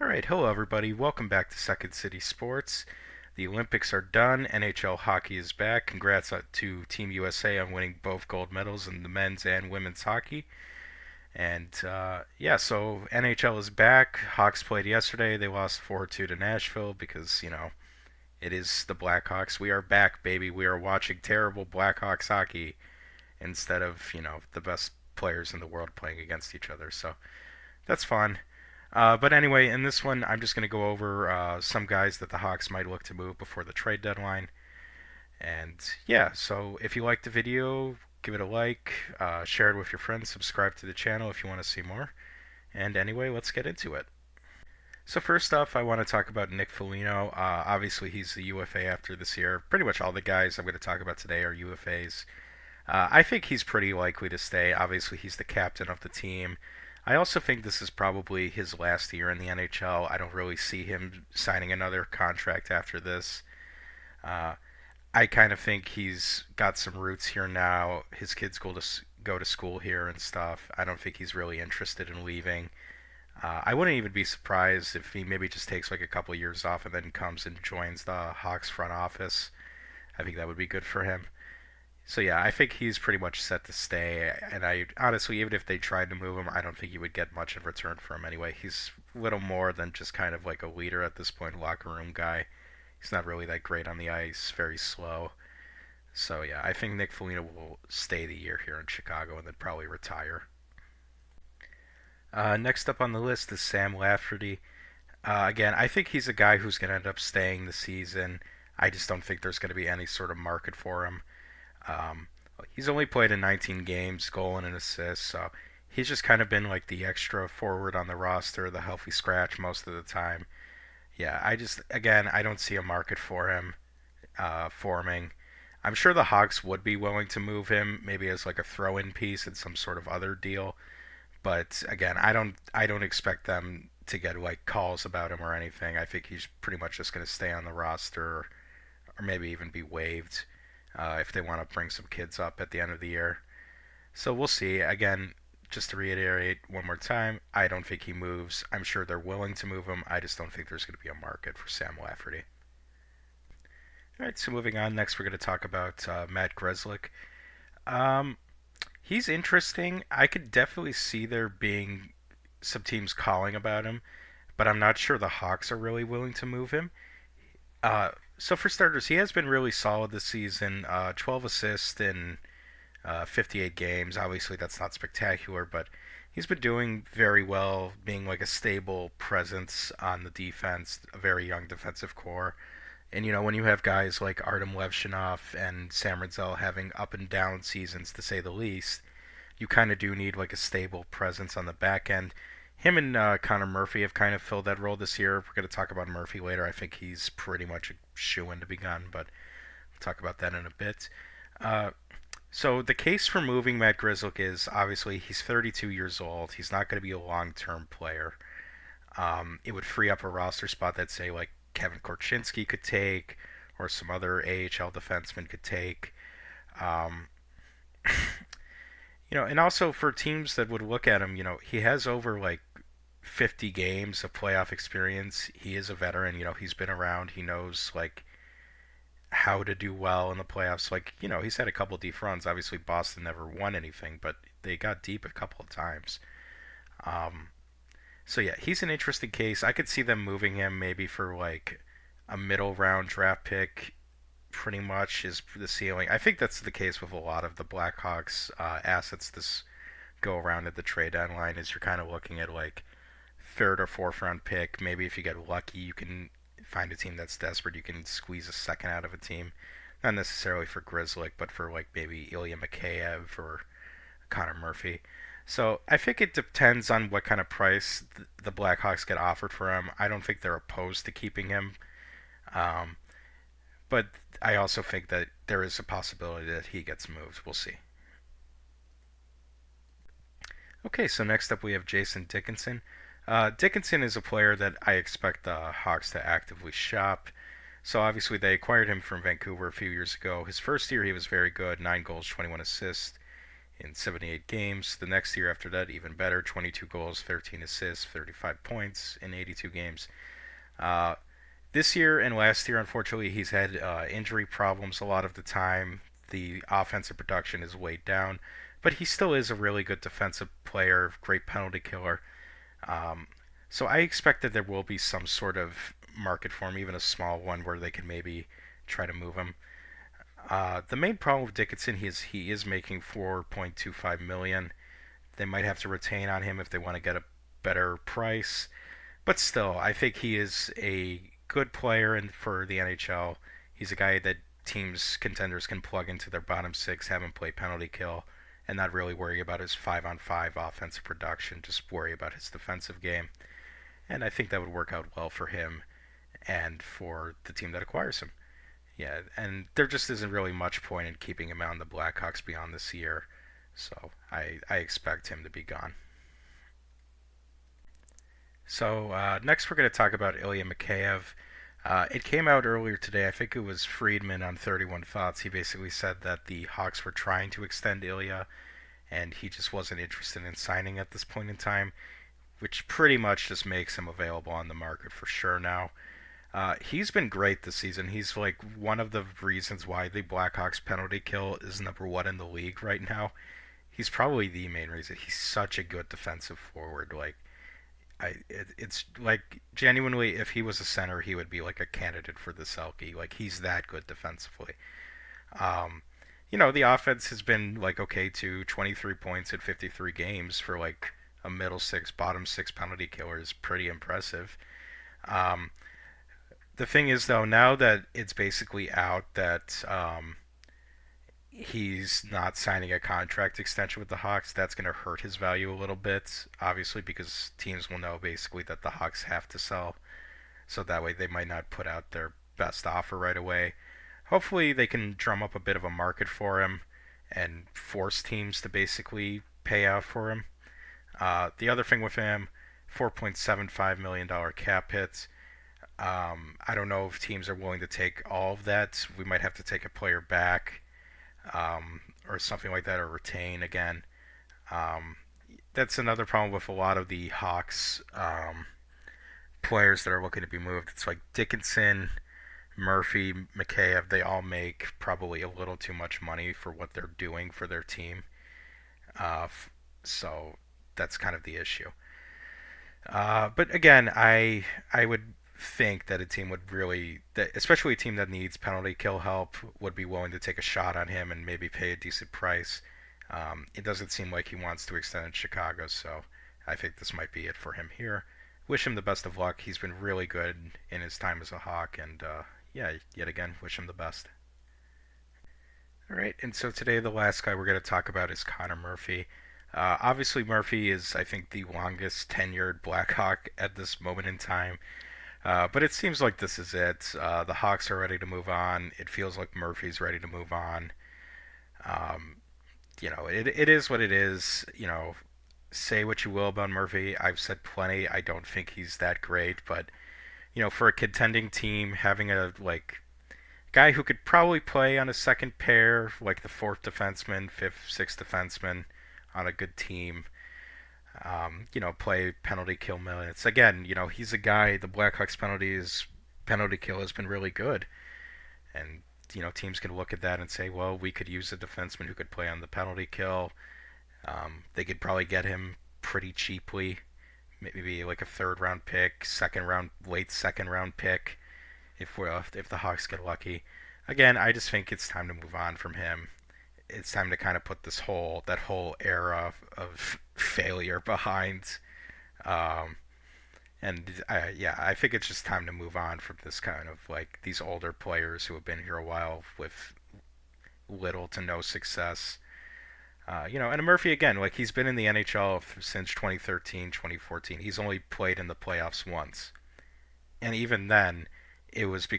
All right, hello everybody. Welcome back to Second City Sports. The Olympics are done. NHL hockey is back. Congrats to Team USA on winning both gold medals in the men's and women's hockey. And so NHL is back. Hawks played yesterday. They lost 4-2 to Nashville because, it is the Blackhawks. We are back, baby. We are watching terrible Blackhawks hockey instead of, the best players in the world playing against each other. So that's fun. But anyway, in this one, I'm just going to go over some guys that the Hawks might look to move before the trade deadline. And yeah, so if you liked the video, give it a like, share it with your friends, subscribe to the channel if you want to see more. And anyway, let's get into it. So first off, I want to talk about Nick Foligno. Obviously, he's the UFA after this year. Pretty much all the guys I'm going to talk about today are UFAs. I think he's pretty likely to stay. Obviously, he's the captain of the team. I also think this is probably his last year in the NHL. I don't really see him signing another contract after this. Uh, I kind of think he's got some roots here now. His kids go to school here and stuff. I don't think he's really interested in leaving. I wouldn't even be surprised if he maybe just takes like a couple years off and then comes and joins the Hawks front office. I think that would be good for him. So yeah, I think he's pretty much set to stay. And I honestly, even if they tried to move him, I don't think you would get much in return for him anyway. He's little more than just kind of like a leader at this point, locker room guy. He's not really that great on the ice, very slow. So yeah, I think Nick Foligno will stay the year here in Chicago and then probably retire. Next up on the list is Sam Lafferty. Again, I think he's a guy who's going to end up staying the season. I just don't think there's going to be any sort of market for him. Um, he's only played in 19 games, goal and an assist, so he's just kind of been like the extra forward on the roster, the healthy scratch most of the time. Yeah, again, I don't see a market for him forming. I'm sure the Hawks would be willing to move him, maybe as like a throw-in piece in some sort of other deal. But again, I don't expect them to get like calls about him or anything. I think he's pretty much just going to stay on the roster or maybe even be waived if they want to bring some kids up at the end of the year. So we'll see. Again, just to reiterate one more time, I don't think he moves. I'm sure they're willing to move him. I just don't think there's going to be a market for Sam Lafferty. All right, so moving on. Next, we're going to talk about Matt Grzelcyk. Um, he's interesting. I could definitely see there being some teams calling about him, but I'm not sure the Hawks are really willing to move him. So for starters, he has been really solid this season. 12 assists in 58 games. Obviously, that's not spectacular, but he's been doing very well, being like a stable presence on the defense, a very young defensive core. And when you have guys like Artem Levshinov and Sam Rinzel having up and down seasons, to say the least, you kind of do need like a stable presence on the back end. Him and Connor Murphy have kind of filled that role this year. We're going to talk about Murphy later. I think he's pretty much a shoe-in to be gone, but we'll talk about that in a bit. Uh, so the case for moving Matt Grzelcyk is obviously he's 32 years old. He's not going to be a long-term player. It would free up a roster spot that say like Kevin Korchinski could take, or some other AHL defenseman could take. Um, and also for teams that would look at him, he has over like 50 games of playoff experience. He is a veteran. He's been around. He knows like how to do well in the playoffs. Like, he's had a couple deep runs. Obviously, Boston never won anything, but they got deep a couple of times. Um, so yeah, he's an interesting case. I could see them moving him maybe for like a middle round draft pick. Pretty much is the ceiling. I think that's the case with a lot of the Blackhawks assets this go around at the trade deadline. Is you're kind of looking at like third or fourth round pick. Maybe if you get lucky, you can find a team that's desperate. You can squeeze a second out of a team. Not necessarily for Grzelcyk, but for like maybe Ilya Mikheyev or Connor Murphy. So I think it depends on what kind of price the Blackhawks get offered for him. I don't think they're opposed to keeping him. Um, but I also think that there is a possibility that he gets moved. We'll see. Okay, so next up we have Jason Dickinson. Dickinson is a player that I expect the Hawks to actively shop. So obviously they acquired him from Vancouver a few years ago. His first year he was very good, 9 goals, 21 assists in 78 games. The next year after that, even better, 22 goals, 13 assists, 35 points in 82 games. Uh, this year and last year, unfortunately, he's had injury problems a lot of the time. The offensive production is weighed down, but he still is a really good defensive player, great penalty killer. Um, so I expect that there will be some sort of market for him, even a small one, where they can maybe try to move him. The main problem with Dickinson he is making 4.25 million. They might have to retain on him if they want to get a better price. But still, I think he is a good player for the NHL. He's a guy that teams contenders can plug into their bottom six, have him play penalty kill, and not really worry about his 5-on-5 offensive production. Just worry about his defensive game. And I think that would work out well for him and for the team that acquires him. Yeah, and there just isn't really much point in keeping him on the Blackhawks beyond this year. So I expect him to be gone. So next we're going to talk about Ilya Mikheyev. It came out earlier today. I think it was Friedman on 31 Thoughts. He basically said that the Hawks were trying to extend Ilya, and he just wasn't interested in signing at this point in time, which pretty much just makes him available on the market for sure now. He's been great this season. He's like one of the reasons why the Blackhawks penalty kill is number one in the league right now. He's probably the main reason. He's such a good defensive forward. It's like genuinely, if he was a center, he would be like a candidate for the Selke. Like he's that good defensively. Um, the offense has been like okay to 23 points in 53 games for like a middle six, bottom six penalty killer is pretty impressive. Um, the thing is though, now that it's basically out that he's not signing a contract extension with the Hawks, that's going to hurt his value a little bit, obviously, because teams will know basically that the Hawks have to sell. So that way they might not put out their best offer right away. Hopefully they can drum up a bit of a market for him and force teams to basically pay out for him. The other thing with him, $4.75 million cap hits. I don't know if teams are willing to take all of that. We might have to take a player back or something like that, or retain again. Um, that's another problem with a lot of the Hawks players that are looking to be moved. It's like Dickinson, Murphy, Mikheyev. They all make probably a little too much money for what they're doing for their team. So that's kind of the issue. But again, I would think that a team would really, that especially a team that needs penalty kill help, would be willing to take a shot on him and maybe pay a decent price. It doesn't seem like he wants to extend in Chicago, so I think this might be it for him here. Wish him the best of luck. He's been really good in his time as a Hawk, and yeah, yet again, wish him the best. All right, and so today the last guy we're going to talk about is Connor Murphy. Obviously, Murphy is, I think, the longest tenured Blackhawk at this moment in time. But it seems like this is it. The Hawks are ready to move on. It feels like Murphy's ready to move on. Um, it is what it is. Say what you will about Murphy. I've said plenty. I don't think he's that great, but for a contending team, having a guy who could probably play on a second pair, like the fourth defenseman, fifth, sixth defenseman on a good team, play penalty kill minutes. Again, he's a guy. The Blackhawks penalty kill has been really good, and teams can look at that and say, well, we could use a defenseman who could play on the penalty kill. They could probably get him pretty cheaply, maybe like a third round pick, late second round pick, if the Hawks get lucky. Again, I just think it's time to move on from him. It's time to kind of put that whole era of failure behind. Um, yeah, I think it's just time to move on from this kind of like these older players who have been here a while with little to no success. And Murphy again, like he's been in the NHL since 2013, 2014. He's only played in the playoffs once, and even then, it was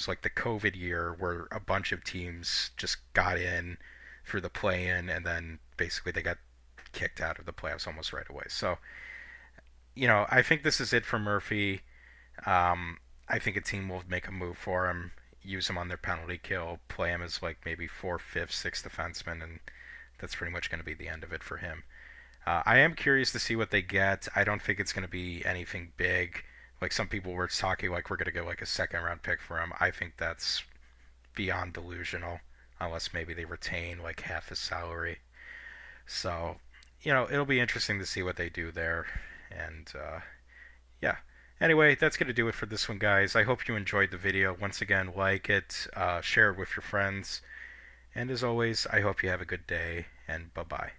like the COVID year where a bunch of teams just got in through the play-in, and then basically they got kicked out of the playoffs almost right away. So, I think this is it for Murphy. I think a team will make a move for him, use him on their penalty kill, play him as like maybe fourth, fifth, sixth defenseman, and that's pretty much going to be the end of it for him. I am curious to see what they get. I don't think it's going to be anything big. Like some people were talking, like we're going to get like a second round pick for him. I think that's beyond delusional, unless maybe they retain like half his salary. So, it'll be interesting to see what they do there. And yeah. Anyway, that's going to do it for this one, guys. I hope you enjoyed the video. Once again, like it, share it with your friends. And as always, I hope you have a good day, and bye bye.